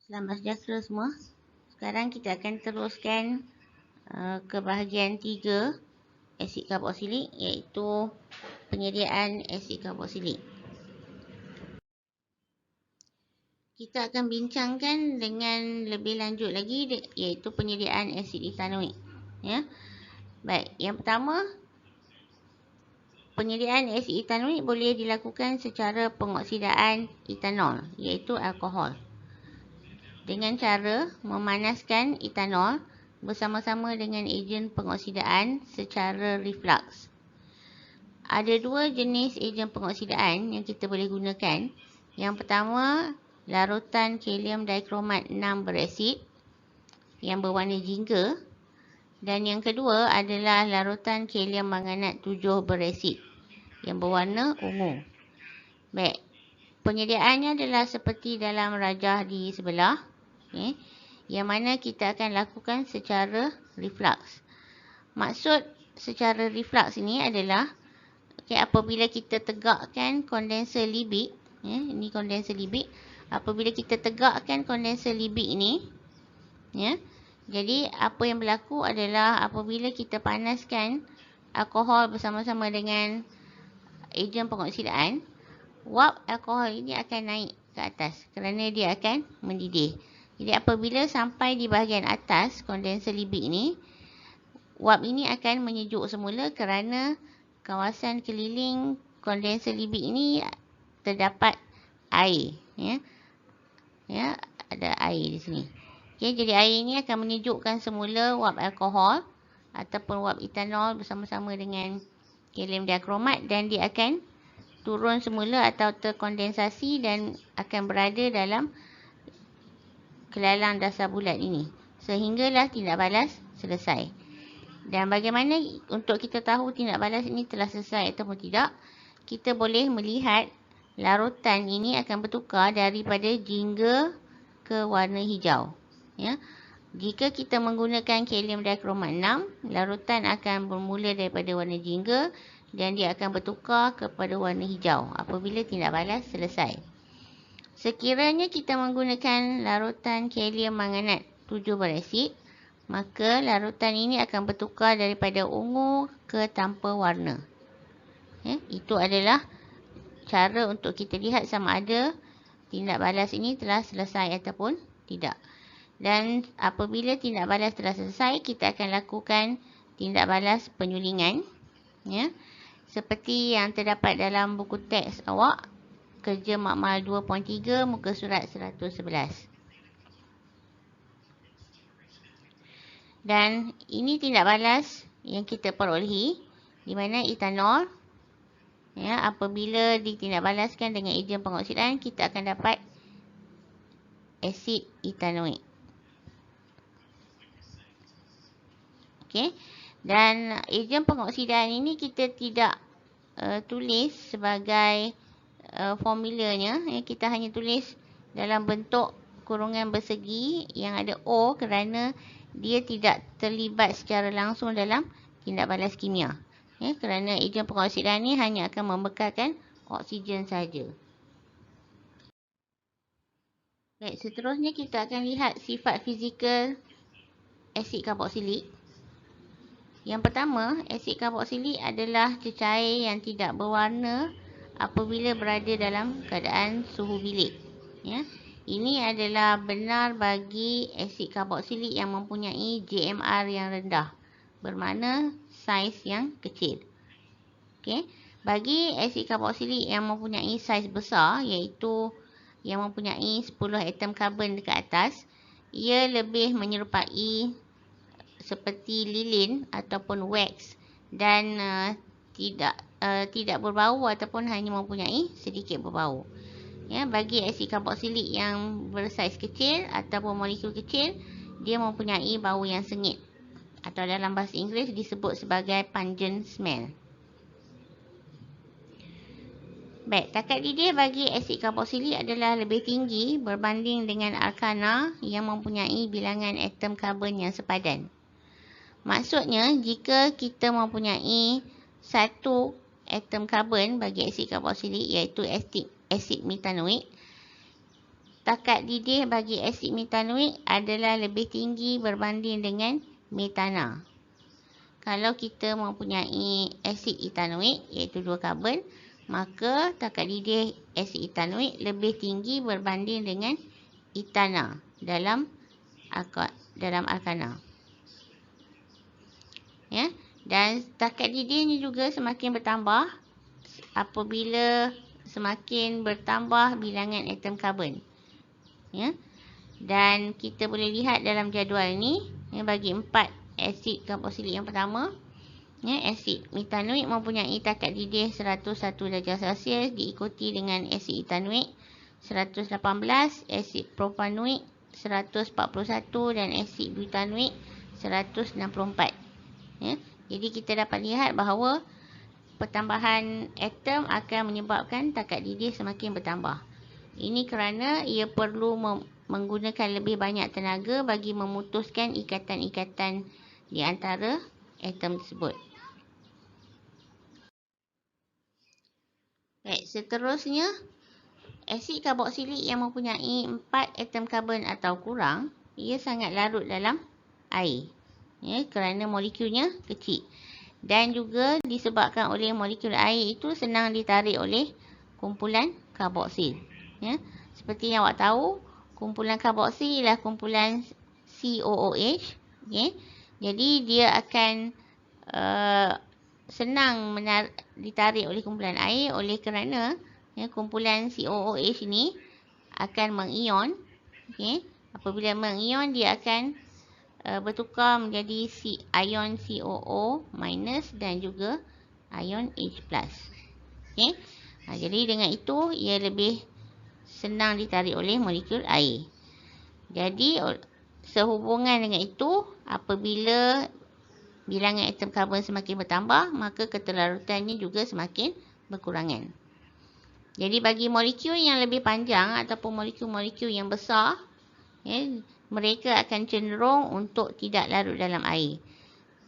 Selamat sejahtera semua. Sekarang kita akan teruskan ke bahagian 3 asid karboksilik, iaitu penyediaan asid karboksilik. Kita akan bincangkan dengan lebih lanjut lagi, iaitu penyediaan asid etanoik. Ya. Baik, yang pertama, penyediaan asid etanoik boleh dilakukan secara pengoksidaan etanol, iaitu alkohol, dengan cara memanaskan etanol bersama-sama dengan ejen pengoksidaan secara reflux. Ada dua jenis ejen pengoksidaan yang kita boleh gunakan. Yang pertama, larutan kalium dikromat 6 beresid yang berwarna jingga, dan yang kedua adalah larutan kalium manganat 7 beresid yang berwarna ungu. Baik, penyediaannya adalah seperti dalam rajah di sebelah, yang mana kita akan lakukan secara reflux. Maksud secara reflux ini adalah apabila kita tegakkan kondenser libik, ini kondenser libik, apabila kita tegakkan kondenser libik ini, jadi apa yang berlaku adalah apabila kita panaskan alkohol bersama-sama dengan ejen pengoksidaan, wap alkohol ini akan naik ke atas kerana dia akan mendidih. Jadi apabila sampai di bahagian atas kondenser libik ini, wap ini akan menyejuk semula kerana kawasan keliling kondenser libik ini terdapat air. Ada air di sini. Jadi air ini akan menyejukkan semula wap alkohol ataupun wap etanol bersama-sama dengan kalium dikromat, dan dia akan turun semula atau terkondensasi dan akan berada dalam kelalang dasar bulat ini sehinggalah tindak balas selesai. Dan bagaimana untuk kita tahu tindak balas ini telah selesai ataupun tidak? Kita boleh melihat larutan ini akan bertukar daripada jingga ke warna hijau. Jika kita menggunakan kalium dikromat 6, larutan akan bermula daripada warna jingga dan dia akan bertukar kepada warna hijau apabila tindak balas selesai. Sekiranya kita menggunakan larutan kalium manganat 7 beresid, maka larutan ini akan bertukar daripada ungu ke tanpa warna. Itu adalah cara untuk kita lihat sama ada tindak balas ini telah selesai ataupun tidak. Dan apabila tindak balas telah selesai, kita akan lakukan tindak balas penyulingan, seperti yang terdapat dalam buku teks awak, kerja makmal 2.3 muka surat 111. Dan ini tindak balas yang kita perolehi, di mana etanol, apabila ditindak balaskan dengan ejen pengoksidaan, kita akan dapat asid etanoik. Dan ejen pengoksidaan ini kita tidak tulis sebagai formulanya, kita hanya tulis dalam bentuk kurungan bersegi yang ada O kerana dia tidak terlibat secara langsung dalam tindak balas kimia. Kerana ejen pengoksidaan ini hanya akan membekalkan oksigen saja. Baik, seterusnya kita akan lihat sifat fizikal asid karboksilik. Yang pertama, asid karboksilik adalah cecair yang tidak berwarna apabila berada dalam keadaan suhu bilik. Ini adalah benar bagi asid karboksilik yang mempunyai JMR yang rendah, bermakna saiz yang kecil. Bagi asid karboksilik yang mempunyai saiz besar, iaitu yang mempunyai 10 atom karbon dekat atas, ia lebih menyerupai seperti lilin ataupun wax dan tidak berbau ataupun hanya mempunyai sedikit berbau. Bagi asid karboksilik yang bersaiz kecil ataupun molekul kecil, dia mempunyai bau yang sengit atau dalam bahasa Inggeris disebut sebagai pungent smell. Baik, takat didih bagi asid karboksilik adalah lebih tinggi berbanding dengan alkana yang mempunyai bilangan atom karbon yang sepadan. Maksudnya, jika kita mempunyai satu atom karbon bagi asid karboksilik, iaitu asid metanoik, takat didih bagi asid metanoik adalah lebih tinggi berbanding dengan metana. Kalau kita mempunyai asid etanoik iaitu 2 karbon, maka takat didih asid etanoik lebih tinggi berbanding dengan etana dalam alkana. Ya, dan takat didih ni juga semakin bertambah apabila semakin bertambah bilangan atom karbon. Ya. Dan kita boleh lihat dalam jadual ni, ya, bagi 4 asid karboksilik yang pertama, ya, asid metanoik mempunyai takat didih 101 darjah Celsius, diikuti dengan asid etanoik 118, asid propanoik 141 dan asid butanoik 164. Ya. Jadi kita dapat lihat bahawa pertambahan atom akan menyebabkan takat didih semakin bertambah. Ini kerana ia perlu menggunakan lebih banyak tenaga bagi memutuskan ikatan-ikatan di antara atom tersebut. Baik, seterusnya, asid karboksilik yang mempunyai 4 atom karbon atau kurang, ia sangat larut dalam air. Ya, kerana molekulnya kecil. Dan juga disebabkan oleh molekul air itu senang ditarik oleh kumpulan karboksil. Ya, seperti yang awak tahu, kumpulan karboksil ialah kumpulan COOH. Okay. Jadi dia akan senang ditarik oleh kumpulan air oleh kerana, ya, kumpulan COOH ini akan mengion. Okay. Apabila mengion, dia akan bertukar menjadi ion COO- dan juga ion H+. Okay. Jadi dengan itu ia lebih senang ditarik oleh molekul air. Jadi sehubungan dengan itu, apabila bilangan atom karbon semakin bertambah, maka ketelarutannya juga semakin berkurangan. Jadi bagi molekul yang lebih panjang ataupun molekul-molekul yang besar, ya, mereka akan cenderung untuk tidak larut dalam air.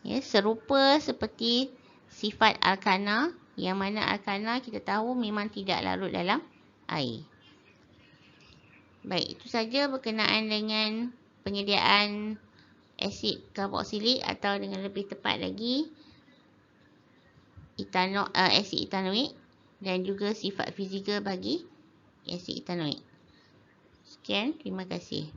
Ya, serupa seperti sifat alkana, yang mana alkana kita tahu memang tidak larut dalam air. Baik, itu saja berkenaan dengan penyediaan asid karboksilik atau dengan lebih tepat lagi asid etanoik dan juga sifat fizikal bagi asid etanoik. Sekian, terima kasih.